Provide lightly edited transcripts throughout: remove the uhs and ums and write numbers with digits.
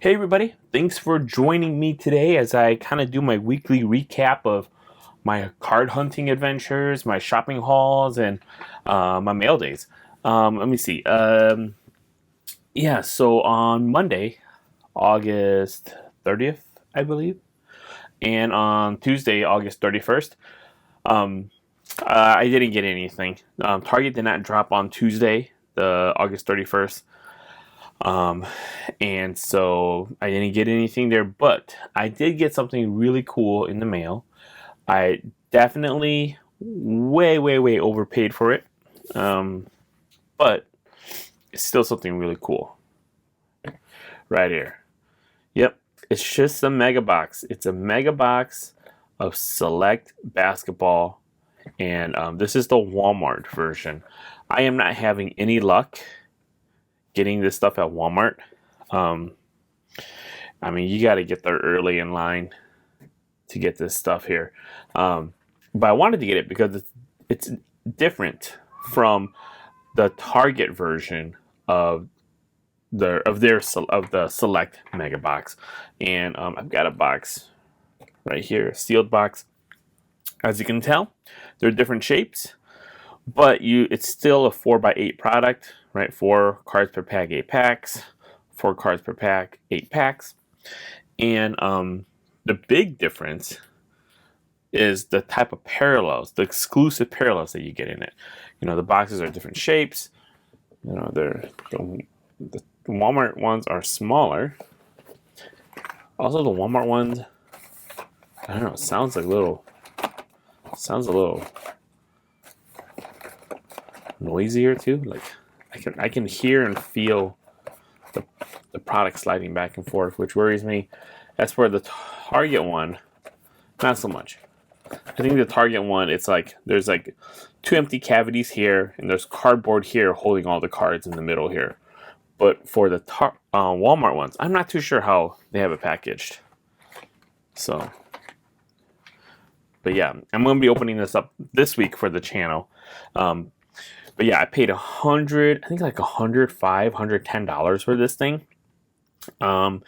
Hey everybody, thanks for joining me today as I kind of do my weekly recap of my card hunting adventures, my shopping hauls, and my mail days. Let me see. So on Monday, August 30th, I believe, and on Tuesday, August 31st, um, I didn't get anything. Target did not drop on Tuesday, the August 31st. Um, and so I didn't get anything there, but I did get something really cool in the mail. I definitely way overpaid for it, um, but it's still something really cool right here. Yep, it's just a mega box. It's a mega box of select basketball, and this is the Walmart version. I am not having any luck getting this stuff at Walmart. Um, I mean, you got to get there early in line to get this stuff here. But I wanted to get it because it's different from the Target version of the Select Mega Box, and I've got a box right here, a sealed box. As you can tell, they're different shapes, but it's still a 4x8 product, right? 4 cards per pack, 8 packs. 4 cards per pack, 8 packs. And the big difference is the type of parallels, the exclusive parallels that you get in it. The boxes are different shapes. The Walmart ones are smaller. Also, the Walmart ones, I don't know, sounds a little noisier too. Like I can hear and feel the product sliding back and forth, which worries me. As for the Target one, not so much. I think the Target one, it's like there's like 2 empty cavities here, and there's cardboard here holding all the cards in the middle here. But for the Walmart ones, I'm not too sure how they have it packaged. So, but yeah, I'm going to be opening this up this week for the channel. But yeah, I paid I think like $105, $110 for this thing. And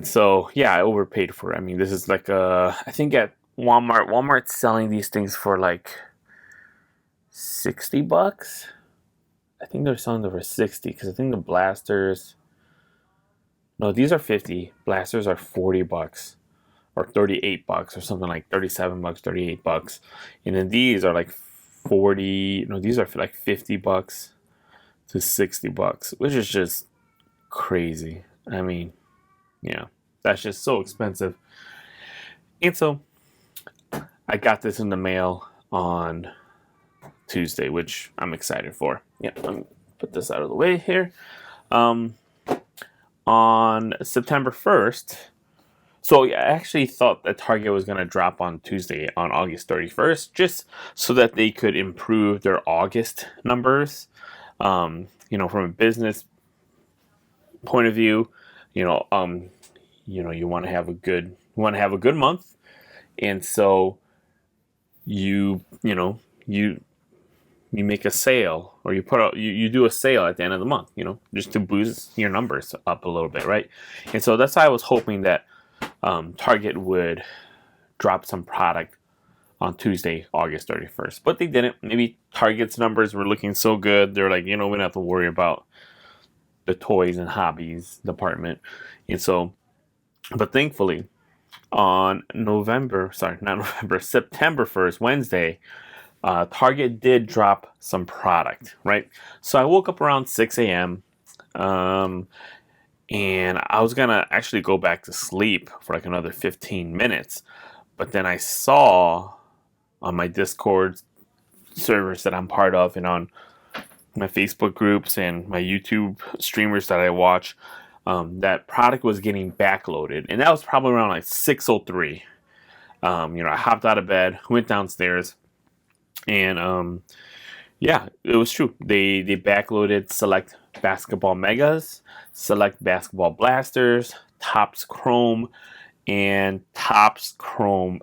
so, yeah, I overpaid for it. I mean, this is like I think at Walmart's selling these things for like $60. I think they're selling them for 60 because I think the blasters. No, these are 50. Blasters are $40 or $38 or something like $37, $38. And then these are like 40. No, these are for like $50 to $60, which is just crazy. I mean, yeah, that's just so expensive. And so I got this in the mail on Tuesday, which I'm excited for. Yeah, let me put this out of the way here. On September 1st, so I actually thought that Target was going to drop on Tuesday, on August 31st, just so that they could improve their August numbers. From a business point of view, you want to have a good month, and so you make a sale, or you do a sale at the end of the month, just to boost your numbers up a little bit, right? And so that's why I was hoping that Target would drop some product on Tuesday, August 31st, but they didn't. Maybe Target's numbers were looking so good, they're like, we don't have to worry about the toys and hobbies department. And so, but thankfully, on September 1st, Wednesday, Target did drop some product, right? So I woke up around 6 a.m. And I was going to actually go back to sleep for like another 15 minutes. But then I saw on my Discord servers that I'm part of, and on my Facebook groups and my YouTube streamers that I watch, that product was getting backloaded. And that was probably around like 6:03. I hopped out of bed, went downstairs, and yeah, it was true. They backloaded select basketball megas, select basketball blasters, Topps Chrome, and Topps Chrome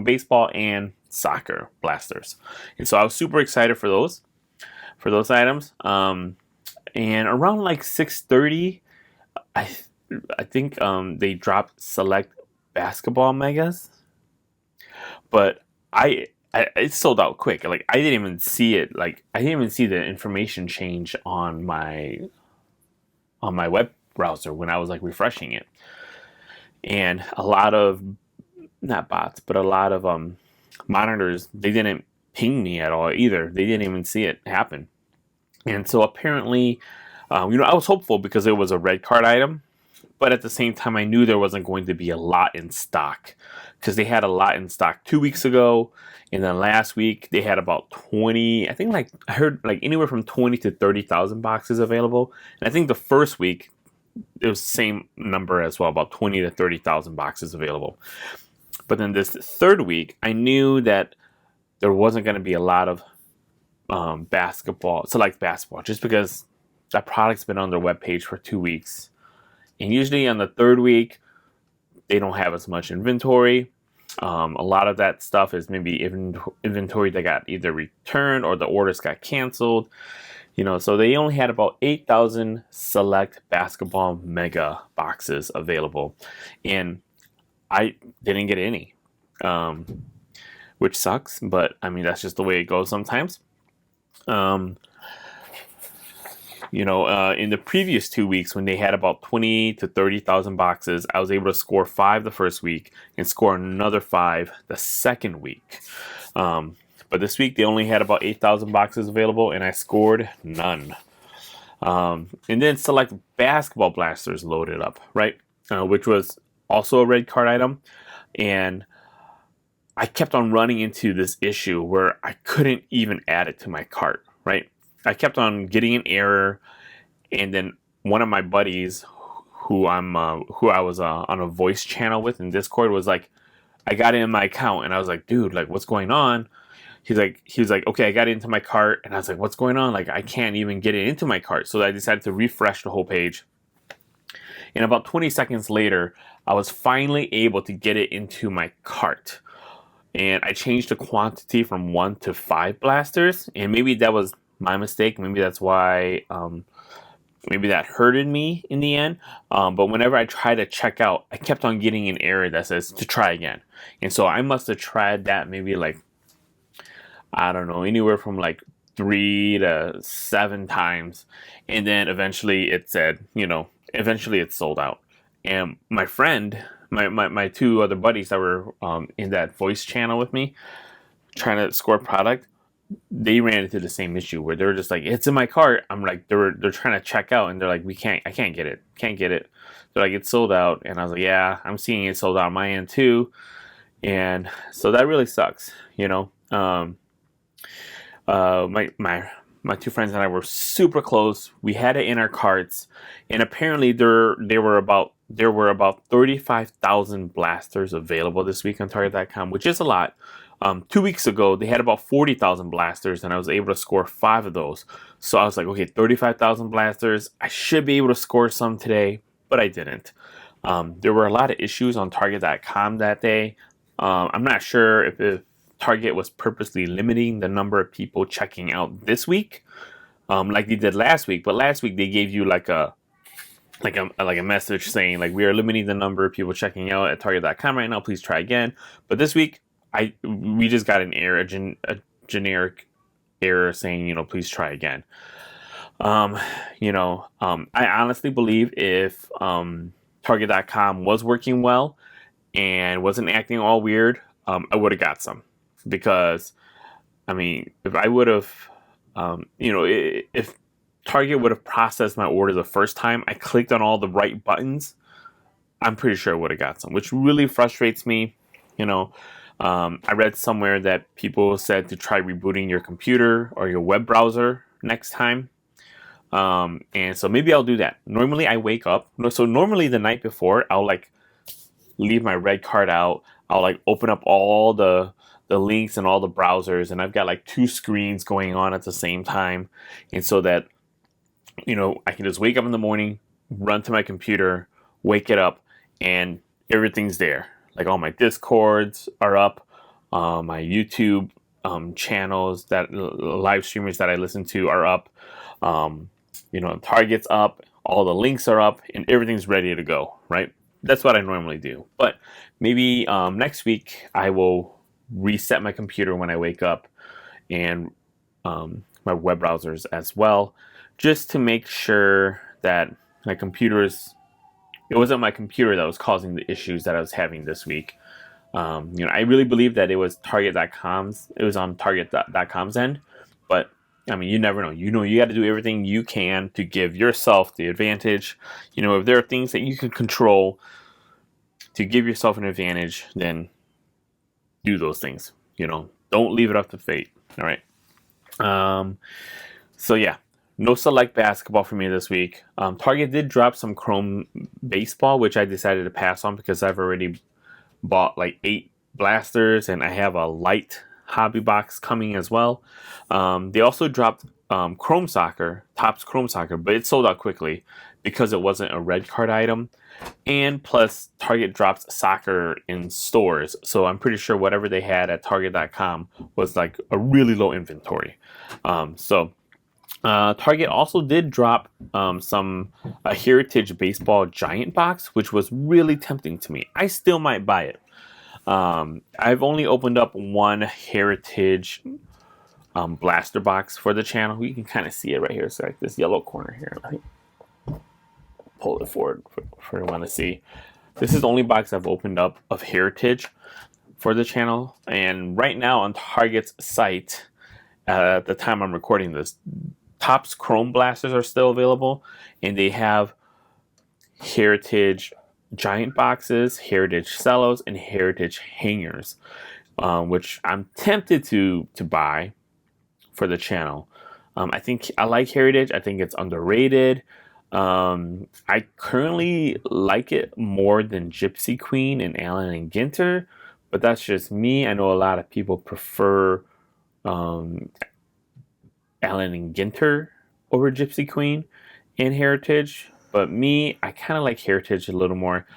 baseball and soccer blasters. And so I was super excited for those items. And around like 6:30, I I think they dropped select basketball megas, but it sold out quick. Like I didn't even see it. Like I didn't even see the information change on my web browser when I was like refreshing it. And a lot of, not bots, but a lot of monitors, they didn't ping me at all either. They didn't even see it happen. And so apparently, I was hopeful because it was a red card item, but at the same time, I knew there wasn't going to be a lot in stock because they had a lot in stock 2 weeks ago, and then last week they had about 20. I think like I heard like anywhere from 20 to 30,000 boxes available, and I think the first week it was the same number as well, about 20 to 30,000 boxes available. But then this third week, I knew that there wasn't going to be a lot of select basketball, just because that product's been on their webpage for 2 weeks. And usually on the third week, they don't have as much inventory. A lot of that stuff is maybe inventory that got either returned or the orders got canceled. So they only had about 8,000 select basketball mega boxes available. And I didn't get any, which sucks. But I mean, that's just the way it goes sometimes. In the previous 2 weeks, when they had about 20 to 30,000 boxes, I was able to score 5 the first week and score another 5 the second week. But this week, they only had about 8,000 boxes available, and I scored none. And then select basketball blasters loaded up, right? Which was also a red card item. And I kept on running into this issue where I couldn't even add it to my cart, right? I kept on getting an error, and then one of my buddies, who I was on a voice channel with in Discord, was like, I got it in my account, and I was like, dude, like, what's going on? He was like, okay, I got it into my cart, and I was like, what's going on? Like, I can't even get it into my cart. So I decided to refresh the whole page. And about 20 seconds later, I was finally able to get it into my cart. And I changed the quantity from 1 to 5 blasters, and maybe that was my mistake. Maybe that's why, maybe that hurted me in the end. But whenever I tried to check out, I kept on getting an error that says to try again. And so I must have tried that maybe like, I don't know, anywhere from like 3 to 7 times. And then eventually it said, eventually it's sold out. And my friend, my 2 other buddies that were in that voice channel with me, trying to score product, they ran into the same issue where they were just like, it's in my cart. I'm like, they're trying to check out, and they're like, I can't get it. They're like, it's sold out. And I was like, yeah, I'm seeing it sold out on my end too. And so that really sucks, my 2 friends and I were super close. We had it in our carts, and apparently there were about 35,000 blasters available this week on Target.com, which is a lot. 2 weeks ago, they had about 40,000 blasters, and I was able to score 5 of those. So I was like, okay, 35,000 blasters. I should be able to score some today, but I didn't. There were a lot of issues on Target.com that day. I'm not sure if Target was purposely limiting the number of people checking out this week, like they did last week. But last week they gave you like a message saying like, we are limiting the number of people checking out at Target.com right now. Please try again. But this week, we just got an error, a generic error saying, please try again. I honestly believe if Target.com was working well and wasn't acting all weird, I would have got some. Because, I mean, if I would have, if Target would have processed my order the first time I clicked on all the right buttons, I'm pretty sure I would have got some, which really frustrates me. I read somewhere that people said to try rebooting your computer or your web browser next time. And so maybe I'll do that. Normally I wake up. So normally the night before, I'll like leave my red card out. I'll like open up all the links and all the browsers, and I've got like 2 screens going on at the same time. And so that, I can just wake up in the morning, run to my computer, wake it up, and everything's there. Like all my Discords are up, my YouTube channels, that live streamers that I listen to are up. Target's up, all the links are up, and everything's ready to go, right? That's what I normally do. But maybe next week I will reset my computer when I wake up, and my web browsers as well, just to make sure that my computer is. It wasn't my computer that was causing the issues that I was having this week. I really believe that it was Target.com's. It was on Target.com's end, but I mean, you never know. You got to do everything you can to give yourself the advantage. If there are things that you can control to give yourself an advantage, then do those things. Don't leave it up to fate. All right. So yeah, no select basketball for me this week. Target did drop some Chrome baseball, which I decided to pass on because I've already bought like 8 blasters, and I have a light hobby box coming as well. They also dropped Chrome Soccer, Topps Chrome Soccer, but it sold out quickly because it wasn't a red card item. And plus, Target drops soccer in stores, so I'm pretty sure whatever they had at Target.com was like a really low inventory. Target also did drop a Heritage Baseball Giant box, which was really tempting to me. I still might buy it. I've only opened up one Heritage blaster box for the channel. You can kind of see it right here. It's like this yellow corner here. Let me pull it forward for everyone to see. This is the only box I've opened up of Heritage for the channel. And right now on Target's site, at the time I'm recording this, Topps Chrome blasters are still available, and they have Heritage Giant boxes, Heritage cellos, and Heritage hangers, which I'm tempted to buy for the channel. I think I like Heritage. I think it's underrated. I currently like it more than Gypsy Queen and Allen and Ginter, but that's just me. I know a lot of people prefer Allen and Ginter over Gypsy Queen and Heritage, but me, I kind of like Heritage a little more.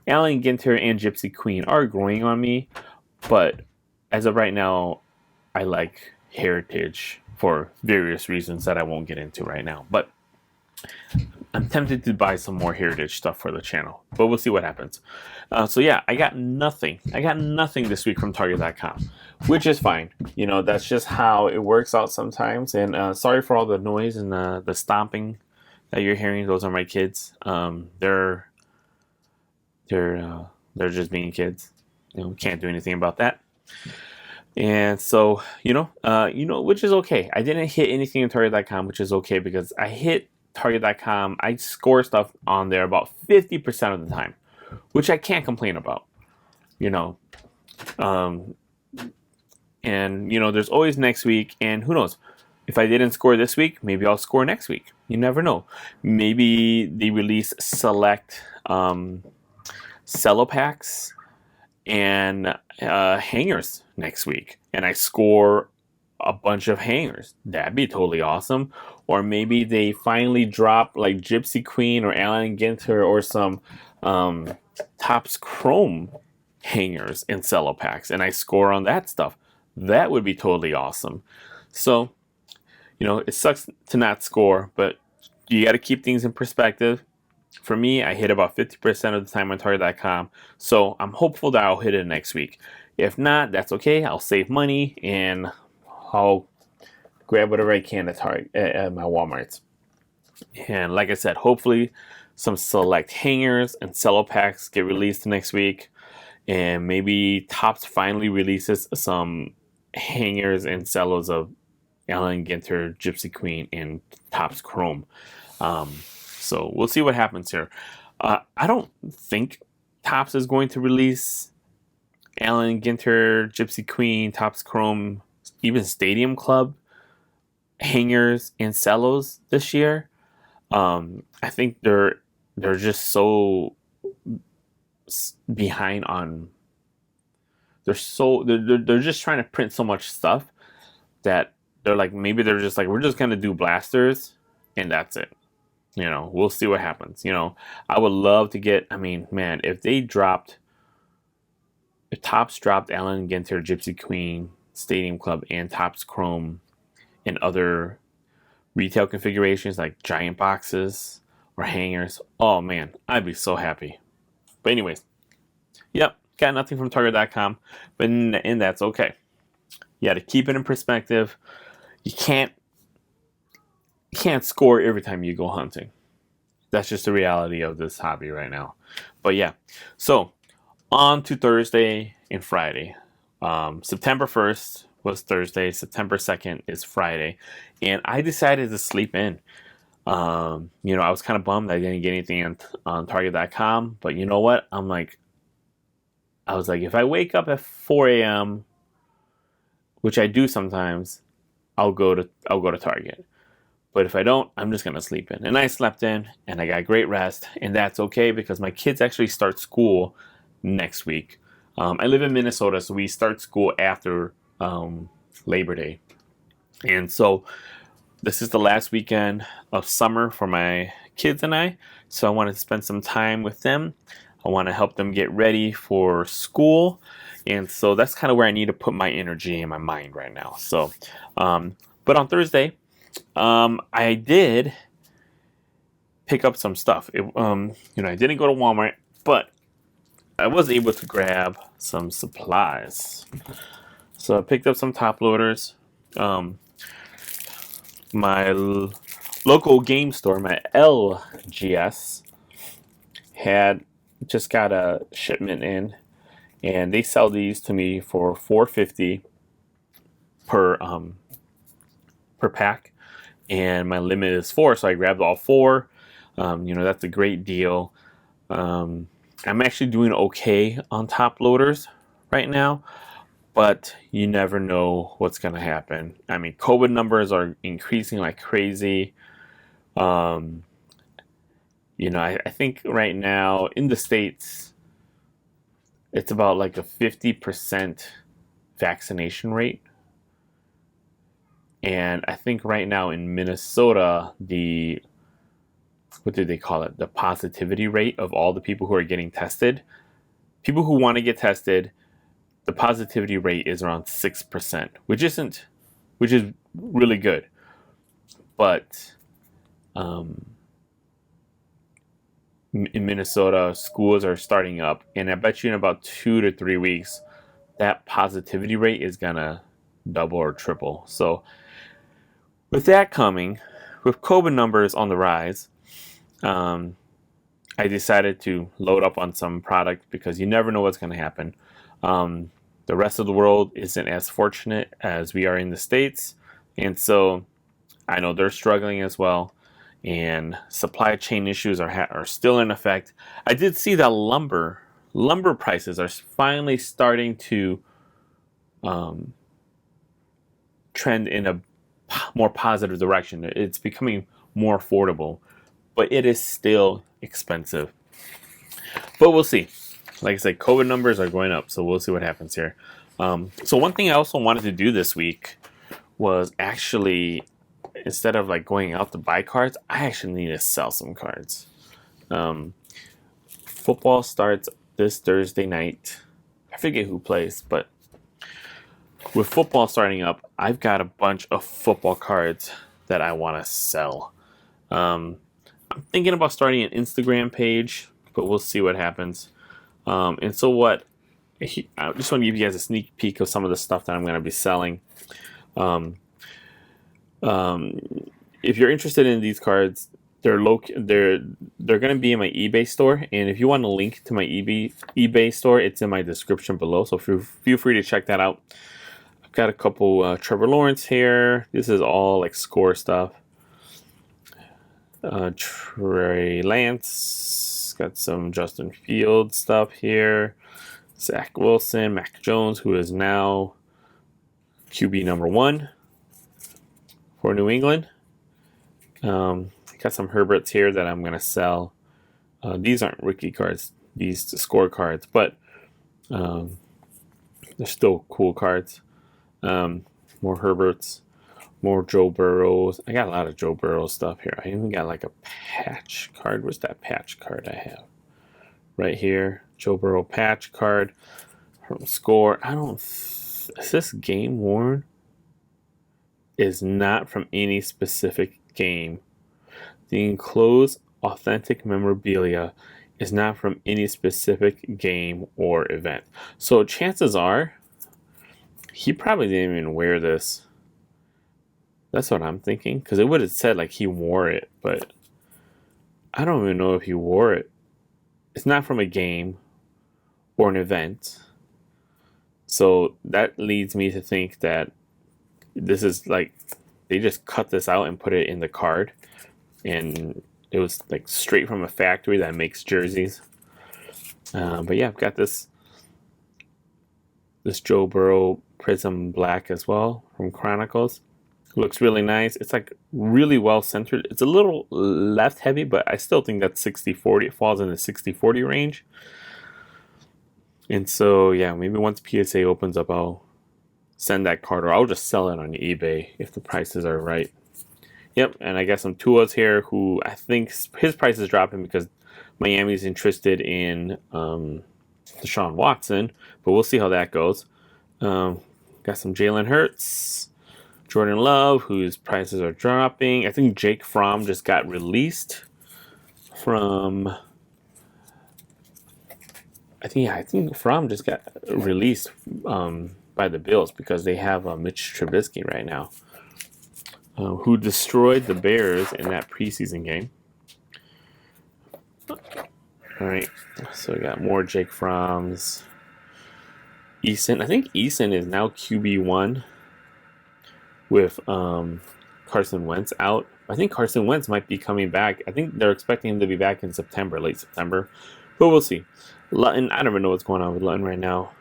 Allen Ginter and Gypsy Queen are growing on me, but as of right now, I like Heritage for various reasons that I won't get into right now. But I'm tempted to buy some more Heritage stuff for the channel, but we'll see what happens. So yeah, I got nothing. I got nothing this week from Target.com, which is fine. That's just how it works out sometimes. And sorry for all the noise and the stomping that you're hearing. Those are my kids. They're just being kids. We can't do anything about that. And so, which is okay. I didn't hit anything in Target.com, which is okay because I hit Target.com. I score stuff on there about 50% of the time, which I can't complain about. There's always next week, and who knows? If I didn't score this week, maybe I'll score next week. You never know. Maybe they release select cello packs and hangers next week, and I score a bunch of hangers. That'd be totally awesome. Or maybe they finally drop like Gypsy Queen or Allen Ginter or some Topps Chrome hangers and cello packs, and I score on that stuff. That would be totally awesome. So, it sucks to not score, but you got to keep things in perspective. For me, I hit about 50% of the time on Target.com, so I'm hopeful that I'll hit it next week. If not, that's okay. I'll save money and I'll grab whatever I can at Target at my Walmarts. And like I said, hopefully some select hangers and cello packs get released next week, and maybe Topps finally releases some hangers and cellos of Allen Ginter, Gypsy Queen, and Topps Chrome. So we'll see what happens here. I don't think Topps is going to release Allen Ginter, Gypsy Queen, Topps Chrome, even Stadium Club hangers and cellos this year. I think they're just so behind on. They're just trying to print so much stuff that they're like, maybe they're just like, we're just gonna do blasters and that's it. We'll see what happens. I would love to get. I mean, man, if Topps dropped Allen Ginter, Gypsy Queen, Stadium Club, and Topps Chrome and other retail configurations like giant boxes or hangers. Oh man, I'd be so happy. But anyways, yep, got nothing from Target.com, but and that's okay. You got to keep it in perspective. You can't score every time you go hunting. That's just the reality of this hobby right now. But yeah, so on to Thursday and Friday. September 1st was Thursday. September 2nd is Friday. And I decided to sleep in. I was kind of bummed I didn't get anything on Target.com. But you know what? I was like, if I wake up at 4 a.m., which I do sometimes, I'll go to Target. But if I don't, I'm just gonna sleep in. And I slept in, and I got great rest, and that's okay because my kids actually start school next week. I live in Minnesota, so we start school after Labor Day, and so this is the last weekend of summer for my kids and I. So I wanted to spend some time with them. I want to help them get ready for school, and so that's kind of where I need to put my energy and my mind right now. So, but on Thursday. I did pick up some stuff. I didn't go to Walmart, but I was able to grab some supplies. So I picked up some top loaders. My local game store, my LGS, had just got a shipment in, and they sell these to me for $4.50 per pack. And my limit is 4, so I grabbed all 4. That's a great deal. I'm actually doing okay on top loaders right now, but you never know what's going to happen. I mean, COVID numbers are increasing like crazy. I think right now in the States, it's about like a 50% vaccination rate. And I think right now in Minnesota, what do they call it? The positivity rate of all the people who are getting tested. People who want to get tested, the positivity rate is around 6%, which is really good. But in Minnesota, schools are starting up, and I bet you in about 2 to 3 weeks, that positivity rate is gonna double or triple. So with that coming, with COVID numbers on the rise, I decided to load up on some product because you never know what's going to happen. The rest of the world isn't as fortunate as we are in the States, and so I know they're struggling as well, and supply chain issues are still in effect. I did see that lumber prices are finally starting to trend in a more positive direction. It's becoming more affordable, but it is still expensive. But we'll see. Like I said, COVID numbers are going up, so we'll see what happens here. So one thing I also wanted to do this week was actually, instead of like going out to buy cards, I actually need to sell some cards. Football starts this Thursday night. I forget who plays, but with football starting up, I've got a bunch of football cards that I want to sell. I'm thinking about starting an Instagram page, but we'll see what happens. And so I just want to give you guys a sneak peek of some of the stuff that I'm going to be selling. If you're interested in these cards, they're going to be in my eBay store, and if you want a link to my eBay store, it's in my description below. So feel free to check that out. I've got a couple Trevor Lawrence here. This is all like score stuff. Trey Lance, got some Justin Fields stuff here. Zach Wilson, Mac Jones, who is now QB number 1 for New England. Got some Herberts here that I'm gonna sell. These aren't rookie cards; these score cards, but they're still cool cards. More Herberts. More Joe Burrows. I got a lot of Joe Burrow stuff here. I even got like a patch card. Where's that patch card I have? Right here. Joe Burrow patch card. From Score. Is this game worn? Is not from any specific game. The enclosed authentic memorabilia is not from any specific game or event. So chances are, he probably didn't even wear this. That's what I'm thinking, because it would have said like he wore it, but I don't even know if he wore it. It's not from a game or an event. So that leads me to think that this is like they just cut this out and put it in the card, and it was like straight from a factory that makes jerseys. But yeah, I've got this Joe Burrow Prism Black as well from Chronicles. Looks really nice. It's like really well centered. It's a little left heavy, but I still think that 60-40. It falls in the 60-40 range. And so, yeah, maybe once PSA opens up, I'll send that card, or I'll just sell it on eBay if the prices are right. Yep, and I got some Tuas here who I think his price is dropping because Miami's interested in Deshaun Watson, but we'll see how that goes. Got some Jalen Hurts, Jordan Love, whose prices are dropping. I think Jake Fromm just got released from. I think Fromm just got released by the Bills because they have Mitch Trubisky right now, who destroyed the Bears in that preseason game. All right, so we got more Jake Fromms. Eason, I think Eason is now QB1 with Carson Wentz out. I think Carson Wentz might be coming back. I think they're expecting him to be back in September, late September, but we'll see. Lutton, I don't even know what's going on with Lutton right now.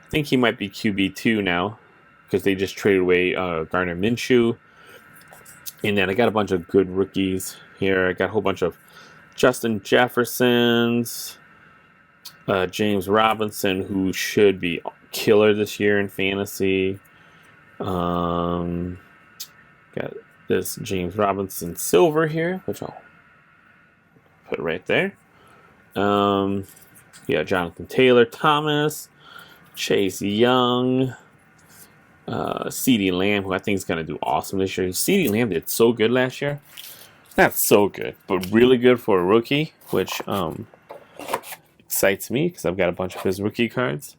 I think he might be QB2 now because they just traded away Gardner Minshew. And then I got a bunch of good rookies here. I got a whole bunch of Justin Jeffersons, James Robinson, who should be killer this year in fantasy. Got this James Robinson silver here, which I'll put right there. Yeah, Jonathan Taylor, Thomas, Chase Young, CeeDee Lamb, who I think is going to do awesome this year. CeeDee Lamb did so good last year. Not so good, but really good for a rookie, which excites me because I've got a bunch of his rookie cards.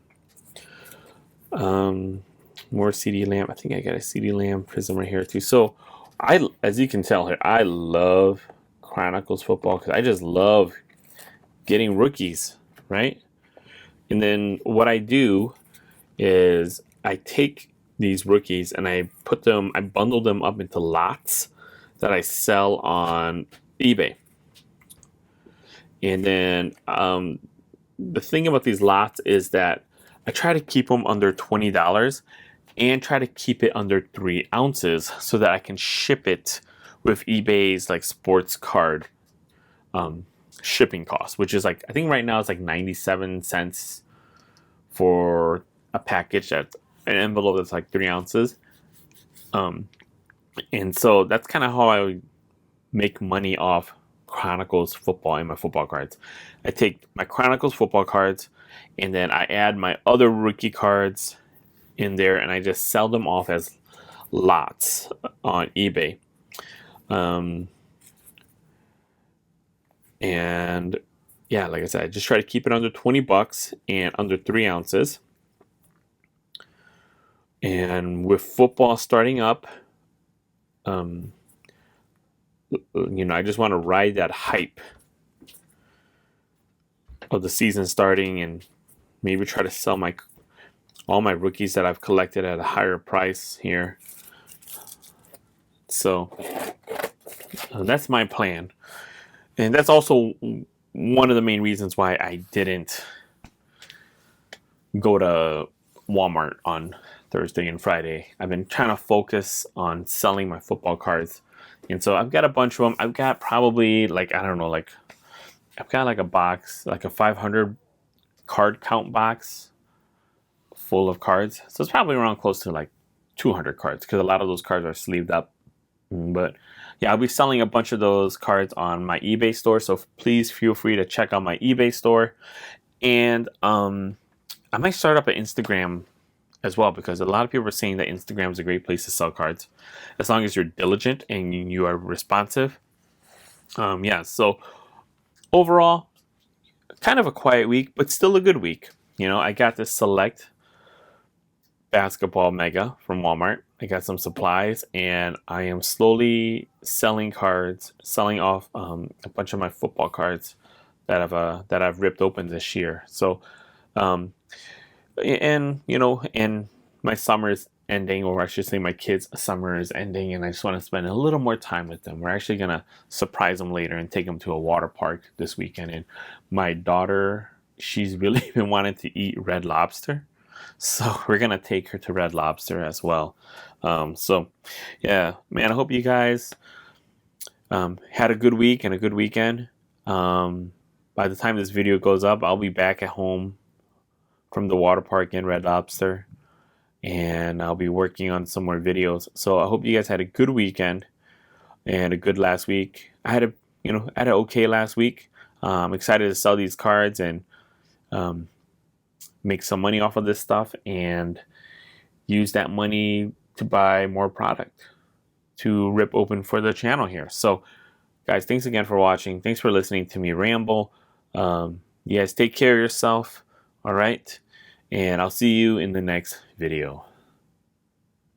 More CeeDee Lamb. I think I got a CeeDee Lamb prism right here too. So, as you can tell here, I love Chronicles football because I just love getting rookies, right? And then what I do is I take these rookies and I bundle them up into lots that I sell on eBay. And then the thing about these lots is that I try to keep them under $20 and try to keep it under 3 ounces so that I can ship it with eBay's like sports card shipping cost, which is like, I think right now it's like 97 cents for a package that's an envelope that's like 3 ounces. And so that's kind of how I make money off Chronicles football and my football cards. I take my Chronicles football cards and then I add my other rookie cards in there and I just sell them off as lots on eBay. And yeah, like I said, I just try to keep it under $20 and under 3 ounces. And with football starting up, I just want to ride that hype of the season starting and maybe try to sell all my rookies that I've collected at a higher price here. So that's my plan. And that's also one of the main reasons why I didn't go to Walmart on Thursday and Friday. I've been trying to focus on selling my football cards. And so I've got a bunch of them. I've got probably I've got like a box, like a 500 card count box full of cards. So it's probably around close to like 200 cards because a lot of those cards are sleeved up. But yeah, I'll be selling a bunch of those cards on my eBay store. So please feel free to check out my eBay store. And I might start up an Instagram as well, because a lot of people are saying that Instagram is a great place to sell cards as long as you're diligent and you are responsive. Yeah, so overall, kind of a quiet week, but still a good week. You know, I got this select basketball mega from Walmart. I got some supplies, and I am slowly selling cards, selling off a bunch of my football cards that I've ripped open this year. So, um, and you know, and my summer is ending, or I should say, my kids' summer is ending, and I just want to spend a little more time with them. We're actually gonna surprise them later and take them to a water park this weekend. And my daughter, she's really been wanting to eat Red Lobster, so we're gonna take her to Red Lobster as well. So, yeah, man, I hope you guys had a good week and a good weekend. By the time this video goes up, I'll be back at home from the water park in Red Lobster, and I'll be working on some more videos. So I hope you guys had a good weekend and a good last week. I had an okay last week. I'm excited to sell these cards and um, make some money off of this stuff and use that money to buy more product to rip open for the channel here. So guys, thanks again for watching. Thanks for listening to me ramble. You guys take care of yourself. All right. And I'll see you in the next video.